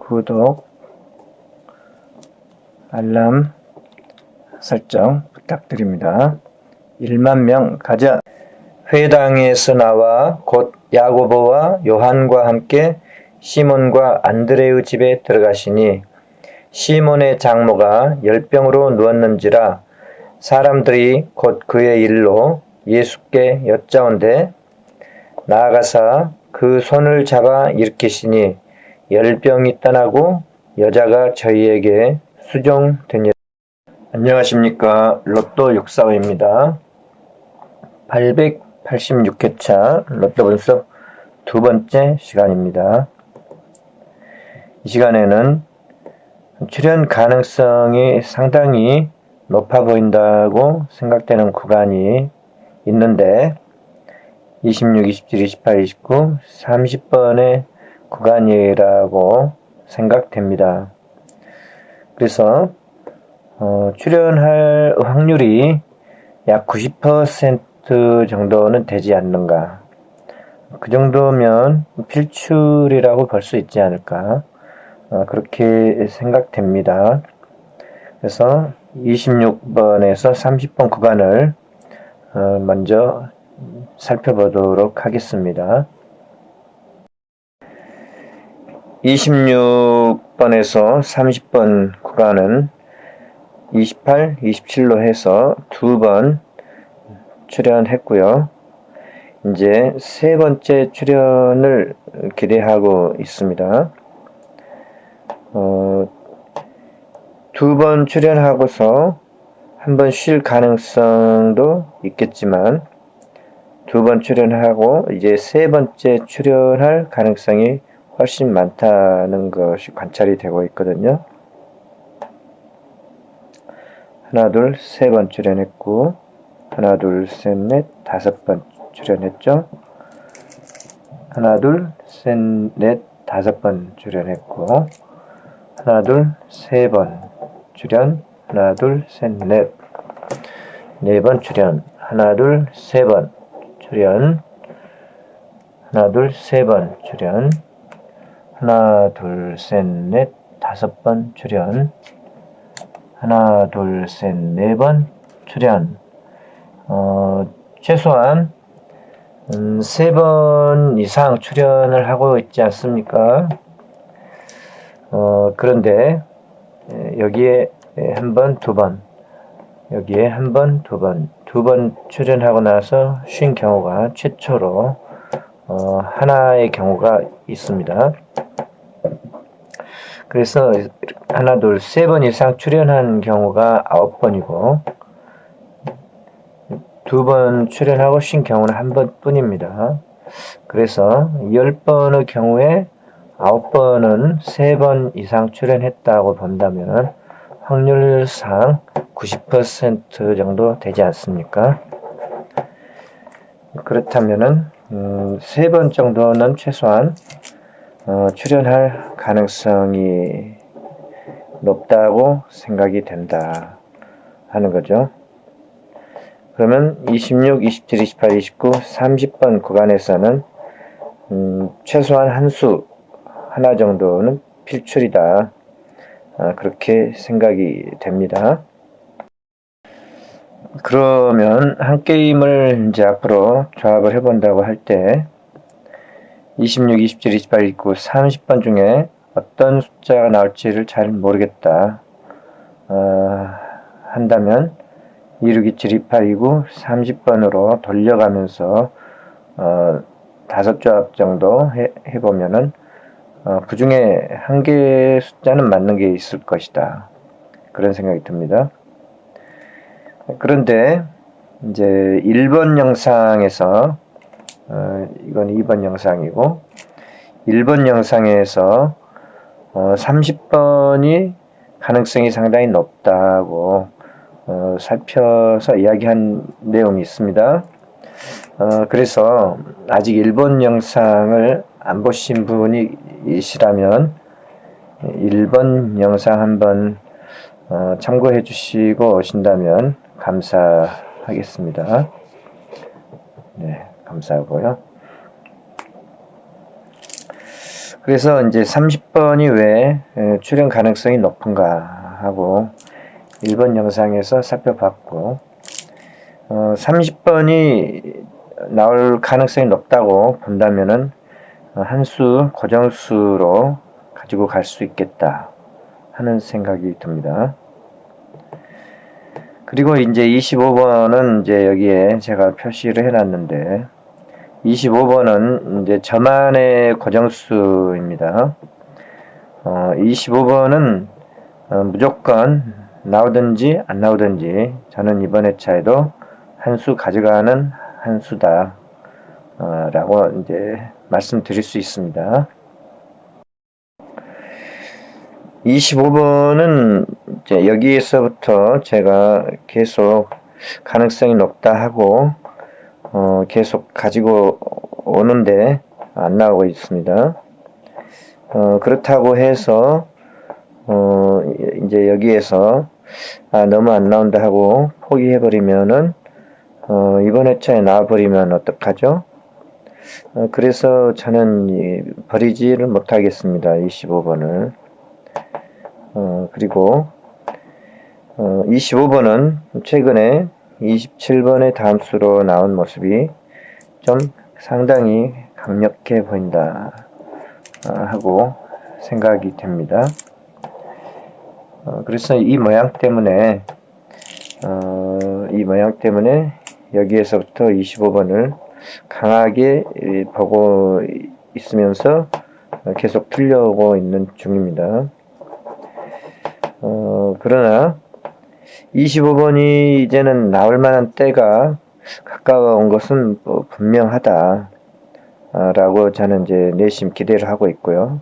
구독, 알람 설정 부탁드립니다. 1만 명 가자. 회당에서 나와 곧 야고보와 요한과 함께 시몬과 안드레의 집에 들어가시니 시몬의 장모가 열병으로 누웠는지라 사람들이 곧 그의 일로 예수께 여짜온대 나아가사 그 손을 잡아 일으키시니 열병이 떠나고 여자가 저희에게 수종되니라. 안녕하십니까. 로또 645입니다. 886회차 로또 분석 두 번째 시간입니다. 이 시간에는 출현 가능성이 상당히 높아 보인다고 생각되는 구간이 있는데 26, 27, 28, 29, 30번의 구간이라고 생각됩니다. 그래서 출현할 확률이 약 90% 정도는 되지 않는가. 그 정도면 필출이라고 볼 수 있지 않을까. 그렇게 생각됩니다. 그래서 26번에서 30번 구간을 먼저 살펴보도록 하겠습니다. 26번에서 30번 구간은 28, 27로 해서 두 번 출연했고요. 이제 세 번째 출연을 기대하고 있습니다. 두 번 출연하고서 한 번 쉴 가능성도 있겠지만 두 번 출연하고 이제 세 번째 출연할 가능성이 훨씬 많다는 것이 관찰이 되고 있거든요. 하나, 둘, 세 번 출연했고 하나, 둘, 셋, 넷, 다섯 번 출연했죠. 하나, 둘, 셋, 넷, 다섯 번 출연했고 하나, 둘, 세 번 출연, 하나, 둘, 셋, 넷, 네 번 출연, 하나, 둘, 세 번 출연, 하나, 둘, 세 번 출연, 하나, 둘, 셋, 넷, 다섯 번 출연, 하나, 둘, 셋, 네 번 출연. 최소한 세 번 이상 출연을 하고 있지 않습니까? 그런데 여기에 한 번, 두 번, 여기에 한 번, 두 번, 두 번 출연하고 나서 쉰 경우가 최초로 하나의 경우가 있습니다. 그래서 하나, 둘, 세 번 이상 출연한 경우가 9번이고 두 번 출연하고 쉰 경우는 한 번뿐입니다. 그래서 10번의 경우에 9번은 3번 이상 출연했다고 본다면 확률상 90% 정도 되지 않습니까? 그렇다면은 3번 정도는 최소한 출연할 가능성이 높다고 생각이 된다 하는 거죠. 그러면 26, 27, 28, 29, 30번 구간에서는 최소한 한 수 하나 정도는 필출이다. 그렇게 생각이 됩니다. 그러면 한 게임을 이제 앞으로 조합을 해본다고 할 때 26, 27, 28, 29, 30번 중에 어떤 숫자가 나올지를 잘 모르겠다 한다면 26, 27, 28, 29, 30번으로 돌려가면서 5조합 정도 해보면은 그 중에 한 개의 숫자는 맞는 게 있을 것이다. 그런 생각이 듭니다. 그런데 이제 1번 영상에서 이건 2번 영상이고 1번 영상에서 30번이 가능성이 상당히 높다고 살펴서 이야기한 내용이 있습니다. 그래서 아직 1번 영상을 안 보신 분이시라면 1번 영상 한번 참고해 주시고 오신다면 감사하겠습니다. 네, 감사하고요. 그래서 이제 30번이 왜 출현 가능성이 높은가 하고 1번 영상에서 살펴봤고, 30번이 나올 가능성이 높다고 본다면은 한수 고정수로 가지고 갈 수 있겠다 하는 생각이 듭니다. 그리고 이제 25번은 이제 여기에 제가 표시를 해놨는데, 25번은 이제 저만의 고정수입니다. 25번은 무조건 나오든지 안 나오든지 저는 이번 회차에도 한 수 가져가는 한 수다 라고 이제 말씀드릴 수 있습니다. 25번은 이제 여기에서부터 제가 계속 가능성이 높다 하고 계속 가지고 오는데 안 나오고 있습니다. 그렇다고 해서 이제 여기에서 너무 안 나온다 하고 포기해버리면은 이번 회차에 나와버리면 어떡하죠? 그래서 저는 버리지를 못하겠습니다. 25번을. 그리고 25번은 최근에 27번의 다음 수로 나온 모습이 좀 상당히 강력해 보인다 하고 생각이 됩니다. 그래서 이 모양 때문에 여기에서부터 25번을 강하게 보고 있으면서 계속 풀려오고 있는 중입니다. 그러나 25번이 이제는 나올 만한 때가 가까워온 것은 분명하다 라고 저는 이제 내심 기대를 하고 있고요.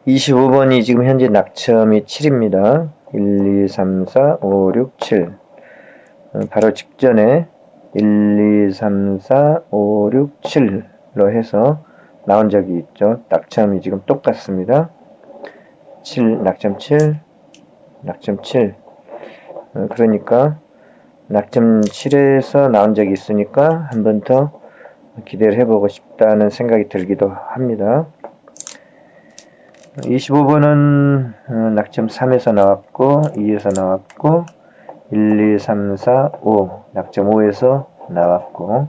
25번이 지금 현재 낙첨이 7입니다. 1, 2, 3, 4, 5, 6, 7. 바로 직전에 1, 2, 3, 4, 5, 6, 7로 해서 나온 적이 있죠. 낙첨이 지금 똑같습니다. 7, 낙점 7, 낙점 7. 그러니까 낙점 7에서 나온 적이 있으니까 한 번 더 기대를 해보고 싶다는 생각이 들기도 합니다. 25번은 낙점 3에서 나왔고 2에서 나왔고 1, 2, 3, 4, 5 낙점 5에서 나왔고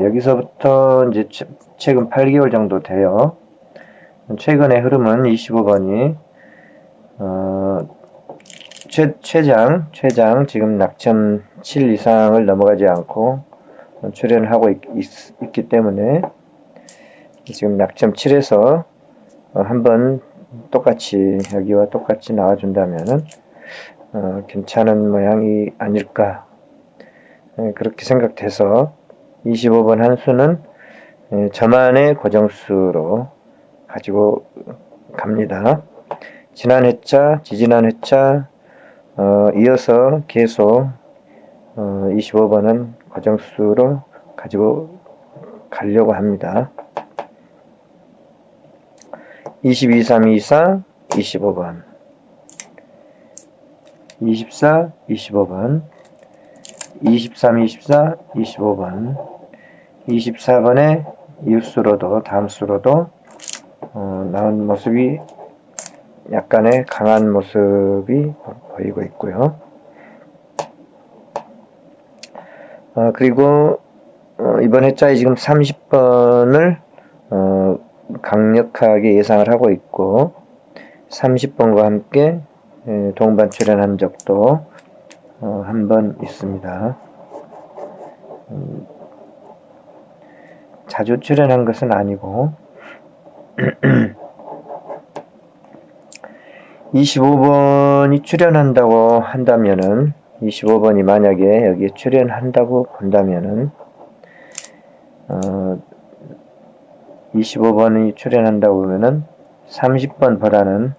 여기서부터 이제 최근 8개월 정도 돼요. 최근의 흐름은 25번이 최장 지금 낙점 7 이상을 넘어가지 않고 출현을 하고 있기 때문에 지금 낙점 7에서 한번 똑같이 여기와 똑같이 나와준다면은 괜찮은 모양이 아닐까 그렇게 생각돼서 25번 한 수는 저만의 고정수로 가지고 갑니다. 지난 회차, 지지난 회차 이어서 계속 25번은 고정수로 가지고 가려고 합니다. 22, 3, 2, 4, 25번 24, 25번 23, 24, 25번 24번의 이웃수로도 다음 수로도 나온 모습이 약간의 강한 모습이 보이고 있고요. 그리고 이번 회차에 지금 30번을 강력하게 예상을 하고 있고 30번과 함께 동반 출연한 적도 한 번 있습니다. 자주 출연한 것은 아니고 25번이 출연한다고 한다면은 25번이 만약에 여기에 출연한다고 본다면은 25번이 출연한다고 보면은 30번 보다는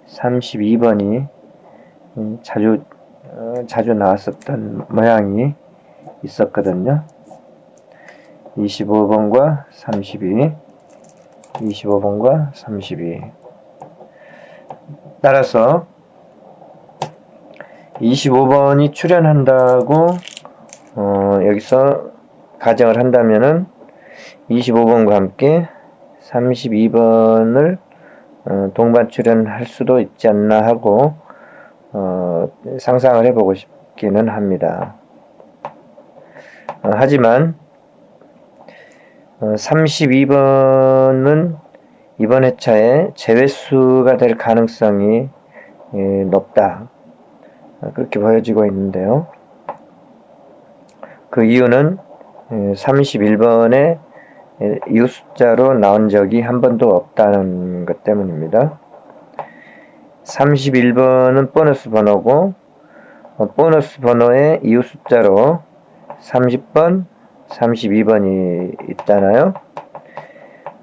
32번이 자주 나왔었던 모양이 있었거든요. 25번과 32, 25번과 32. 따라서 25번이 출연한다고 여기서 가정을 한다면은 25번과 함께 32번을 동반 출연할 수도 있지 않나 하고 상상을 해보고 싶기는 합니다. 하지만 32번은 이번 회차에 제외수가 될 가능성이 높다. 그렇게 보여지고 있는데요. 그 이유는 31번에 이웃 숫자로 나온 적이 한 번도 없다는 것 때문입니다. 31번은 보너스 번호고 보너스 번호의 이웃 숫자로 30번, 32번이 있잖아요.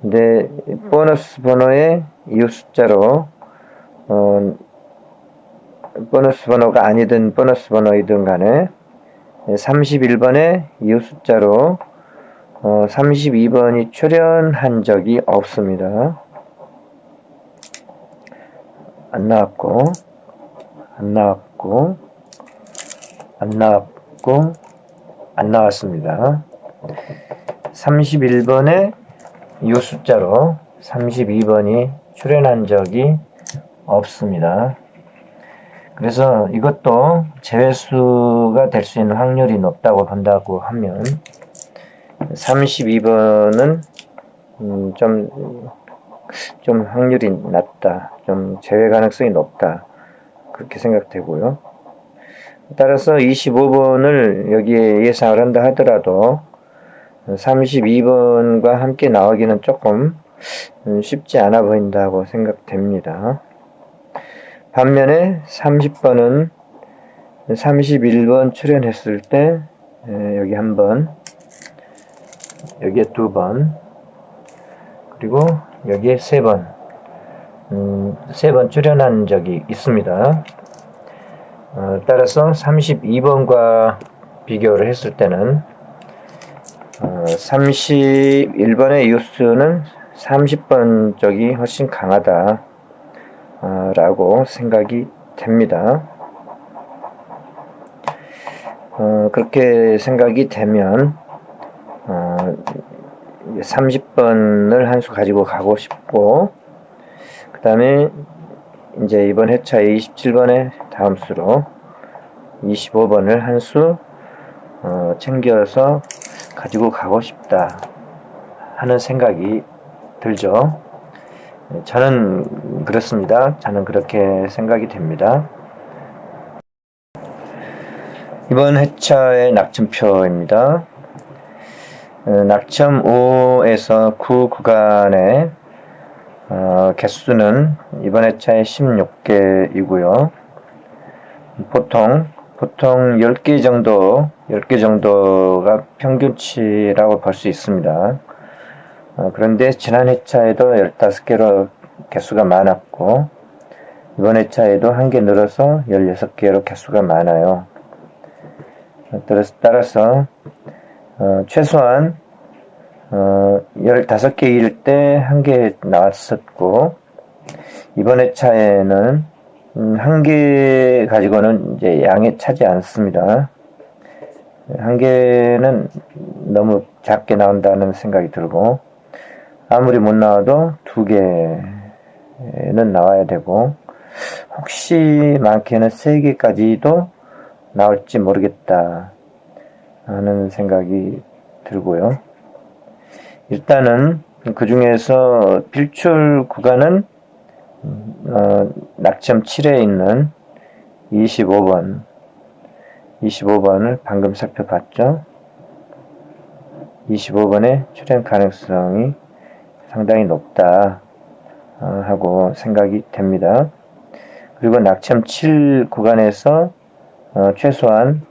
근데 보너스 번호의 이웃 숫자로 보너스 번호가 아니든 보너스 번호이든 간에 31번의 이웃 숫자로 32번이 출연한 적이 없습니다. 안 나왔고, 안 나왔고, 안 나왔고, 안 나왔습니다. 31번의 이 숫자로 32번이 출연한 적이 없습니다. 그래서 이것도 제외수가 될 수 있는 확률이 높다고 본다고 하면 32번은 좀 확률이 낮다. 좀 제외 가능성이 높다. 그렇게 생각되고요. 따라서 25번을 여기에 예상을 한다 하더라도 32번과 함께 나오기는 조금 쉽지 않아 보인다고 생각됩니다. 반면에 30번은 31번 출연했을 때 여기 한 번, 여기에 두 번, 그리고 여기에 세 번, 세 번 출연한 적이 있습니다. 따라서 32번과 비교를 했을 때는 31번의 이웃수는 30번 쪽이 훨씬 강하다 라고 생각이 됩니다. 그렇게 생각이 되면 30번을 한 수 가지고 가고 싶고, 그 다음에 이제 이번 회차에 27번의 다음 수로 25번을 한 수 챙겨서 가지고 가고 싶다 하는 생각이 들죠. 저는 그렇습니다. 저는 그렇게 생각이 됩니다. 이번 회차의 낙점표입니다. 낙점 5에서 9 구간의 개수는 이번 회차에 16개이고요. 보통 10개 정도가 평균치라고 볼 수 있습니다. 그런데 지난 회차에도 15개로 개수가 많았고, 이번 회차에도 1개 늘어서 16개로 개수가 많아요. 따라서 최소한 15개일 때 1개 나왔었고, 이번 회차에는 1개 가지고는 이제 양이 차지 않습니다. 1개는 너무 작게 나온다는 생각이 들고, 아무리 못 나와도 2개는 나와야 되고, 혹시 많게는 3개까지도 나올지 모르겠다 하는 생각이 들고요. 일단은 그 중에서 필출 구간은 낙점 7에 있는 25번을 방금 살펴봤죠. 25번의 출연 가능성이 상당히 높다 하고 생각이 됩니다. 그리고 낙점 7 구간에서 최소한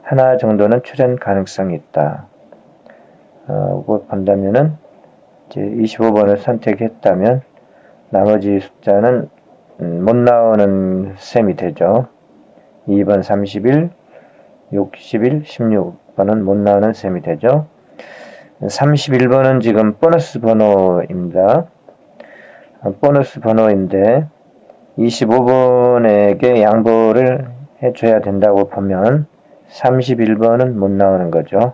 하나 정도는 출연 가능성이 있다. 본다면은 이제 25번을 선택했다면 나머지 숫자는 못 나오는 셈이 되죠. 2번 31, 61, 16번은 못 나오는 셈이 되죠. 31번은 지금 보너스 번호입니다. 보너스 번호인데 25번에게 양보를 해줘야 된다고 보면 31번은 못 나오는 거죠.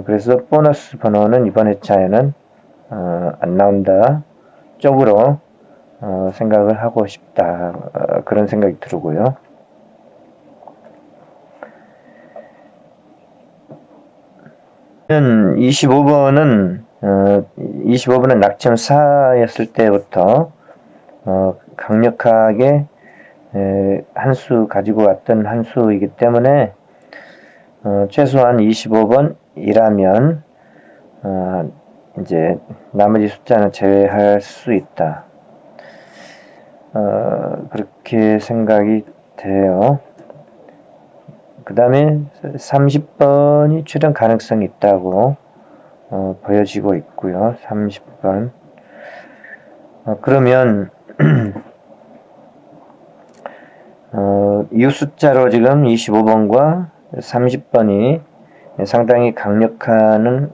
그래서 보너스 번호는 이번 회차에는 안 나온다 쪽으로 생각을 하고 싶다. 그런 생각이 들고요. 는 25번은 낙점 4였을 때부터 강력하게 한 수 가지고 왔던 한 수이기 때문에 최소한 25번이라면 이제 나머지 숫자는 제외할 수 있다. 그렇게 생각이 돼요. 그 다음에 30번이 출현 가능성이 있다고 보여지고 있고요. 30번. 그러면 이 숫자로 지금 25번과 30번이 상당히 강력한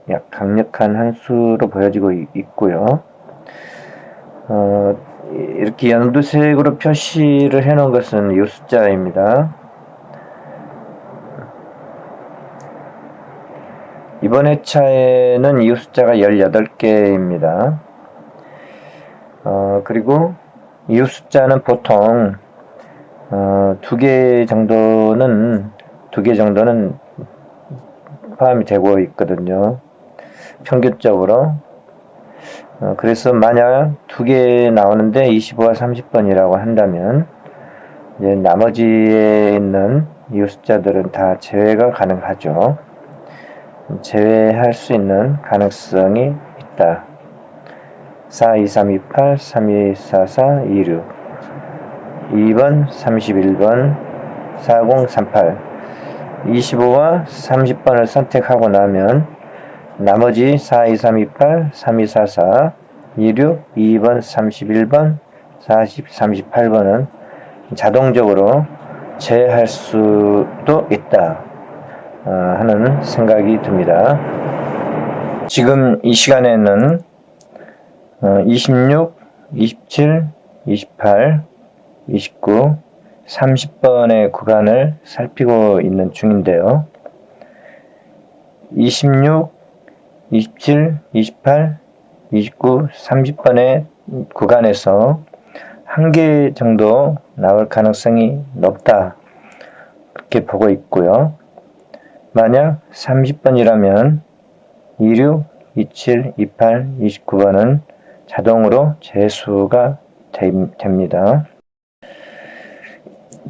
한 수로 보여지고 있고요. 이렇게 연두색으로 표시를 해 놓은 것은 이 숫자입니다. 이번 회차에는 이 숫자가 18개입니다. 그리고 이 숫자는 보통 2개 정도는 포함이 되고 있거든요. 평균적으로. 그래서 만약 2개 나오는데 25와 30번이라고 한다면 이제 나머지에 있는 이 숫자들은 다 제외가 가능하죠. 제외할 수 있는 가능성이 있다. 4, 2, 3, 2, 8, 3, 2, 4, 4, 2, 6 2번, 31번, 40, 38 25와 30번을 선택하고 나면 나머지 4, 2, 3, 2, 8, 3, 2, 4, 4, 2, 6, 2번, 31번, 40, 38번은 자동적으로 제외할 수도 있다 하는 생각이 듭니다. 지금 이 시간에는 26, 27, 28, 29, 30번의 구간을 살피고 있는 중인데요. 26, 27, 28, 29, 30번의 구간에서 한 개 정도 나올 가능성이 높다. 그렇게 보고 있고요. 만약 30번이라면 26, 27, 28, 29번은 자동으로 제수가 됩니다.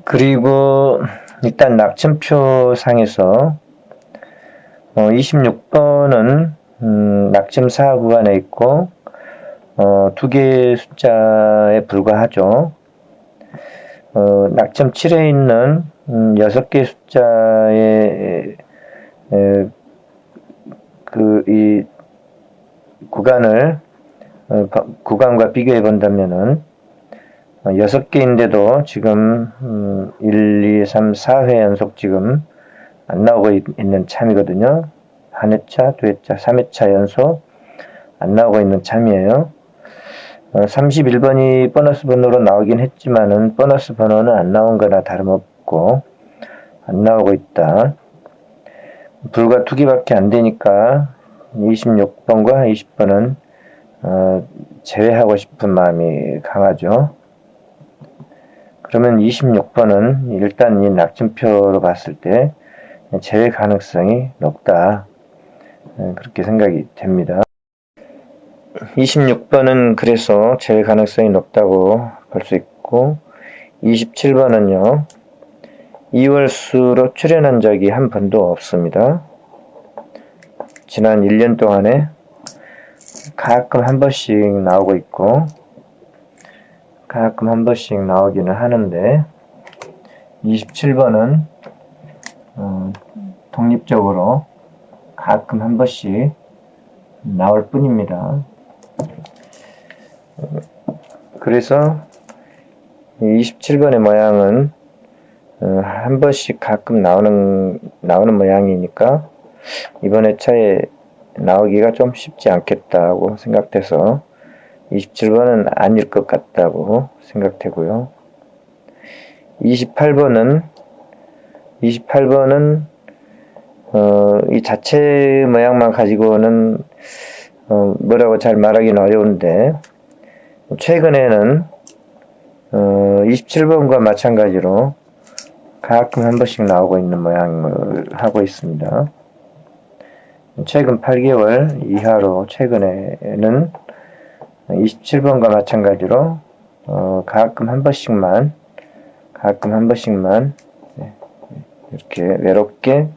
그리고 일단 낙점표 상에서 26번은 낙점 4 구간에 있고 2개의 숫자에 불과하죠. 낙점 7에 있는 6개의 숫자의 이 구간을 구간과 비교해 본다면은 6개인데도 지금 1, 2, 3, 4회 연속 지금 안 나오고 있는 참이거든요. 한 회차, 두 회차, 3회차 연속 안 나오고 있는 참이에요. 31번이 보너스 번호로 나오긴 했지만은 보너스 번호는 안 나온 거나 다름없고 안 나오고 있다. 불과 2개밖에 안 되니까 26번과 20번은 제외하고 싶은 마음이 강하죠. 그러면 26번은 일단 이 낙점표로 봤을 때 제외 가능성이 높다. 그렇게 생각이 됩니다. 26번은 그래서 제외 가능성이 높다고 볼 수 있고 27번은요. 2월수로 출연한 적이 한 번도 없습니다. 지난 1년 동안에 가끔 한 번씩 나오고 있고 가끔 한 번씩 나오기는 하는데 27번은 독립적으로 가끔 한 번씩 나올 뿐입니다. 그래서 27번의 모양은 한 번씩 가끔 나오는 모양이니까 이번 회차에 나오기가 좀 쉽지 않겠다고 생각돼서 27번은 아닐 것 같다고 생각되고요. 28번은 이 자체 모양만 가지고는 뭐라고 잘 말하기는 어려운데, 최근에는 27번과 마찬가지로 가끔 한 번씩 나오고 있는 모양을 하고 있습니다. 최근 8개월 이하로 최근에는 27번과 마찬가지로 가끔 한 번씩만 네, 이렇게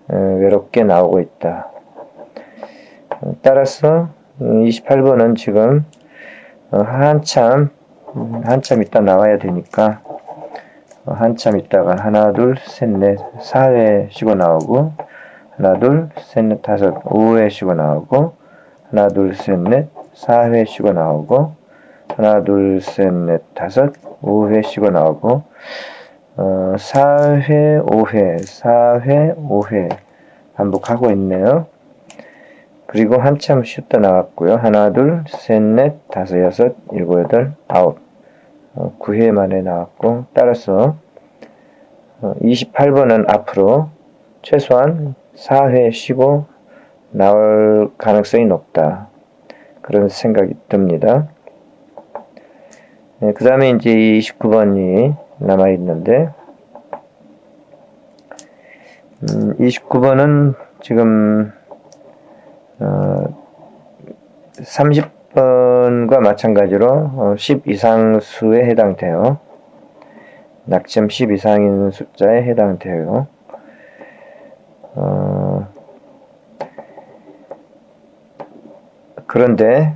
외롭게 나오고 있다. 따라서 28번은 지금 한참 있다 나와야 되니까 한참 있다가 하나 둘 셋 넷 4회 쉬고 나오고 하나 둘 셋 넷 다섯 5회 쉬고 나오고 하나 둘 셋 넷 4회 쉬고 나오고 하나 둘 셋 넷 다섯 5회 쉬고 나오고 4회 5회 반복하고 있네요. 그리고 한참 쉬었다 나왔고요. 하나 둘 셋 넷 다섯 여섯 일곱 여덟 아홉 9회 만에 나왔고, 따라서 28번은 앞으로 최소한 4회 쉬고 나올 가능성이 높다. 그런 생각이 듭니다. 그 다음에 이제 29번이 남아있는데, 29번은 지금 30번과 마찬가지로 10 이상 수에 해당돼요. 낙점 10 이상인 숫자에 해당돼요. 그런데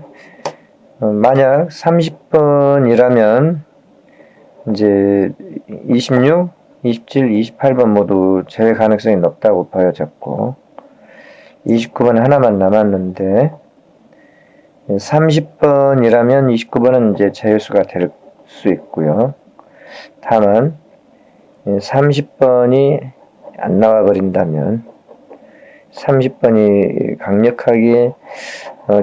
만약 30번이라면 이제 26, 27, 28번 모두 제외 가능성이 높다고 보여졌고, 29번 하나만 남았는데 30번이라면 29번은 이제 제외수가 될 수 있고요. 다만 30번이 안 나와 버린다면 30번이 강력하게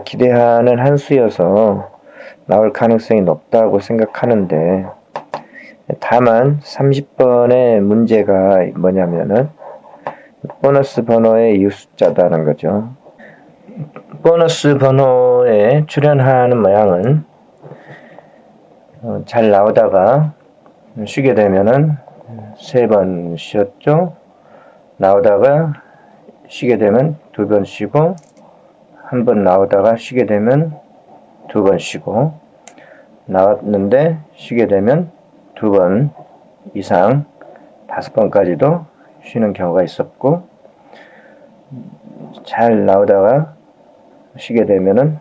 기대하는 한 수여서 나올 가능성이 높다고 생각하는데, 다만 30번의 문제가 뭐냐면은 보너스 번호의 이웃 숫자다는 거죠. 보너스 번호에 출연하는 모양은 잘 나오다가 쉬게 되면은 3번 쉬었죠. 나오다가 쉬게 되면 2번 쉬고, 한 번 나오다가 쉬게 되면 2번 쉬고, 나왔는데 쉬게 되면 2번 이상 5번까지도 쉬는 경우가 있었고, 잘 나오다가 쉬게 되면은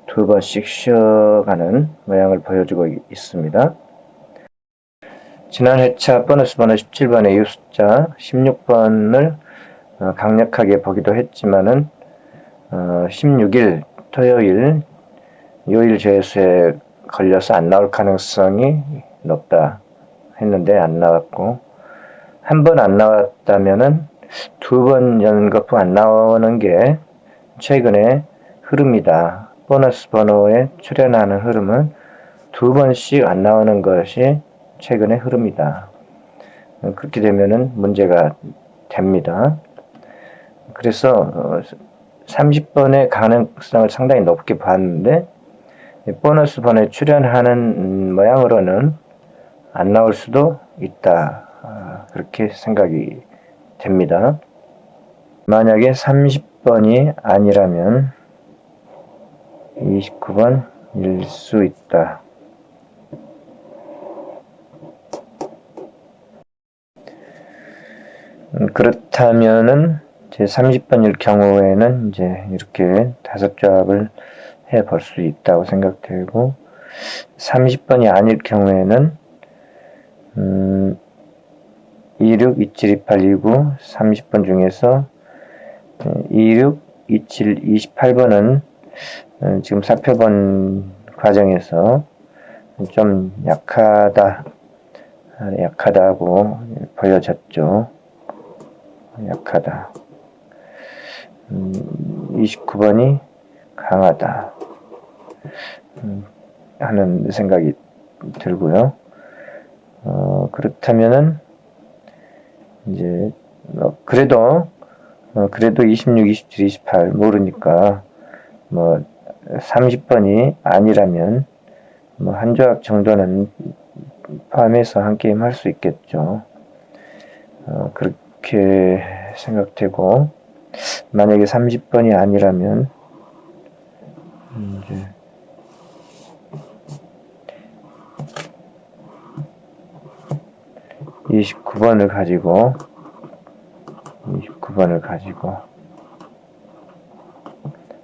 2번씩 쉬어가는 모양을 보여주고 있습니다. 지난 회차 보너스 번호 17번의 이웃 숫자 16번을 강력하게 보기도 했지만은 16일 토요일 요일 제수에 걸려서 안 나올 가능성이 높다 했는데 안 나왔고, 한 번 안 나왔다면은 2번 연거푸 안 나오는 게 최근의 흐름이다. 보너스 번호에 출연하는 흐름은 2번씩 안 나오는 것이 최근의 흐름이다. 그렇게 되면은 문제가 됩니다. 그래서 30번의 가능성을 상당히 높게 봤는데, 보너스 번호에 출연하는 모양으로는 안 나올 수도 있다. 그렇게 생각이 됩니다. 만약에 30번이 아니라면 29번일 수 있다. 그렇다면은 제 30번일 경우에는 이제 이렇게 5조합을 해 볼 수 있다고 생각되고, 30번이 아닐 경우에는 26, 27, 28, 29, 30번 중에서 26, 27, 28번은 지금 살펴본 과정에서 좀 약하다고 보여졌죠. 약하다. 29번이 강하다 하는 생각이 들고요. 그렇다면은 이제 그래도 26, 27, 28 모르니까 30번이 아니라면 뭐 한 조합 정도는 포함해서 한 게임 할 수 있겠죠. 그렇게 생각되고, 만약에 30번이 아니라면 이제 29번을 가지고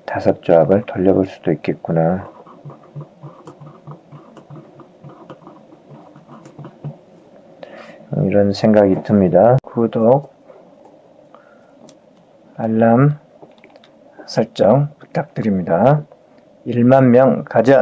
다섯 조합을 돌려볼 수도 있겠구나. 이런 생각이 듭니다. 구독, 알람 설정 부탁드립니다. 1만 명 가자!